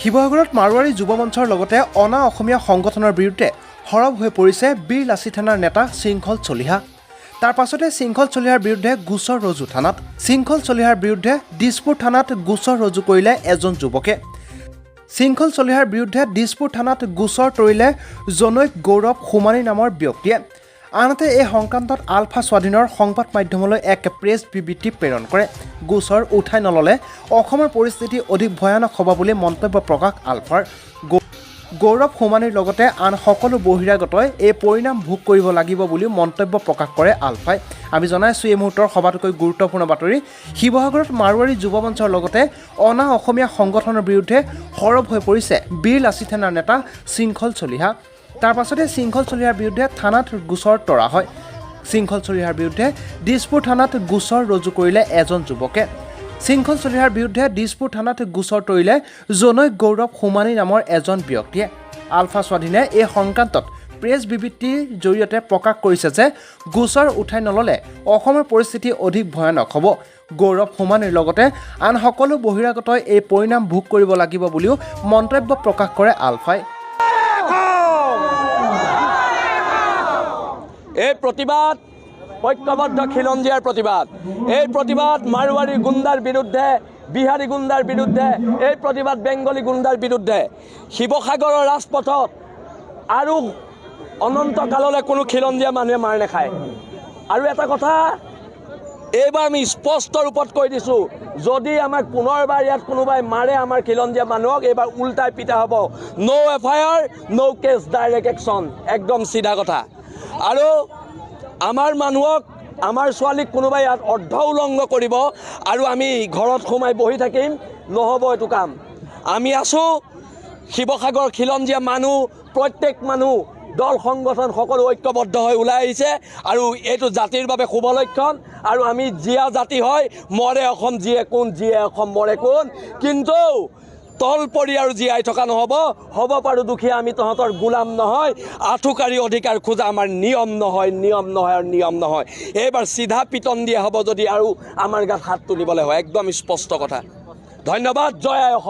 শিৱসাগৰত মাৰোৱাৰী যুৱ মঞ্চৰ লগতে অনা অসমীয়া সংগঠনৰ বিৰুদ্ধে সৰব হৈ পৰিছে বীৰ লাচি থানাৰ নেতা শৃংখল চলিহা। তাৰ পাছতে শৃংখল চলিহাৰ বিৰুদ্ধে গোচৰ ৰুজু থানাত। শৃংখল চলিহাৰ বিৰুদ্ধে দিছপুৰ থানাত গোচৰ ৰুজু কৰিলে এজন যুৱকে। শৃংখল চলিহাৰ বিৰুদ্ধে দিছপুৰ থানাত গোচৰ তৰিলে জনৈক গৌৰৱ সোমানী নামৰ ব্যক্তিয়ে। আনহাতে এই সংক্ৰান্তত আলফা স্বাধীনৰ সংবাদ মাধ্যমলৈ এক প্ৰেছ বিবৃতি প্ৰেৰণ কৰে। গোচৰ উঠাই নল'লে অসমৰ পৰিস্থিতি অধিক ভয়ানক হ'ব বুলি মন্তব্য প্ৰকাশ আলফাৰ। গৌৰৱ সোমানীৰ লগতে আন সকলো বহিৰাগতই এই পৰিণাম ভোগ কৰিব লাগিব বুলি মন্তব্য প্ৰকাশ কৰে আলফাই। আমি জনাইছোঁ এই মুহূৰ্তৰ সবাতোকৈ গুৰুত্বপূৰ্ণ বাতৰি। শিৱসাগৰত মাৰোৱাৰী যুৱ মঞ্চৰ লগতে অনা অসমীয়া সংগঠনৰ বিৰুদ্ধে সৰব হৈ পৰিছে বীৰ লাচি থানাৰ নেতা শৃংখল চলিহা। তাৰ পাছতে শৃংখল চলিহাৰ বিৰুদ্ধে থানাত গোচৰ তৰা হয়। শৃংখল চলিহাৰ বিৰুদ্ধে দিছপুৰ থানাত গোচৰ ৰুজু কৰিলে এজন যুৱকে। শৃংখল চলিহাৰ বিৰুদ্ধে দিছপুৰ থানাত গোচৰ তৰিলে জনৈক গৌৰৱ সোমানী নামৰ এজন ব্যক্তিয়ে। আলফা স্বাধীনে এই সংক্ৰান্তত প্ৰেছ বিবৃতিৰ জৰিয়তে প্ৰকাশ কৰিছে যে গোচৰ উঠাই নল'লে অসমৰ পৰিস্থিতি অধিক ভয়ানক হ'ব। গৌৰৱ সোমানীৰ লগতে আন সকলো বহিৰাগতই এই পৰিণাম ভোগ কৰিব লাগিব বুলিও মন্তব্য প্ৰকাশ কৰে আলফাই। এই প্ৰতিবাদ ঐক্যবদ্ধ খিলঞ্জীয়াৰ প্ৰতিবাদ। এই প্ৰতিবাদ মাৰোৱাৰী গুণ্ডাৰ বিৰুদ্ধে, বিহাৰী গুণ্ডাৰ বিৰুদ্ধে, এই প্ৰতিবাদ বেংগলী গুণ্ডাৰ বিৰুদ্ধে। শিৱসাগৰৰ ৰাজপথত আৰু অনন্তকাললৈ কোনো খিলঞ্জীয়া মানুহে মাৰ নাখায়। আৰু এটা কথা এইবাৰ আমি স্পষ্ট ৰূপত কৈ দিছোঁ, যদি আমাক পুনৰবাৰ ইয়াত কোনোবাই মাৰে আমাৰ খিলঞ্জীয়া মানুহক, এইবাৰ উল্টাই পিটা হ'ব। ন' FIR, ন' কেছ, ডাইৰেক্ট একশ্যন। একদম চিধা কথা। আৰু আমাৰ মানুহক, আমাৰ ছোৱালীক কোনোবাই ইয়াত অৰ্ধ উলংঘ কৰিব আৰু আমি ঘৰত সোমাই বহি থাকিম, নহ'ব এইটো কাম। আমি আছোঁ শিৱসাগৰ খিলঞ্জীয়া মানুহ, প্ৰত্যেক মানুহ, দল সংগঠন সকলো ঐক্যবদ্ধ হৈ ওলাই আহিছে আৰু এইটো জাতিৰ বাবে শুভ লক্ষণ। আৰু আমি জীয়া জাতি হয়, মৰে অসম জীয়ে কোন, জীয়ে অসম মৰে কোন। কিন্তু তল পৰি আৰু জীয়াই থকা নহ'ব। হ'ব পাৰোঁ দুখীয়া, আমি তহঁতৰ গোলাম নহয়। আঁঠুকাৰী অধিকাৰ খোজা আমাৰ নিয়ম নহয়, নিয়ম নহয় আৰু নিয়ম নহয়। এইবাৰ চিধা পিটন দিয়া হ'ব যদি আৰু আমাৰ গাত হাত তুলিবলৈ হয়। একদম স্পষ্ট কথা। ধন্যবাদ। জয় আই অসম।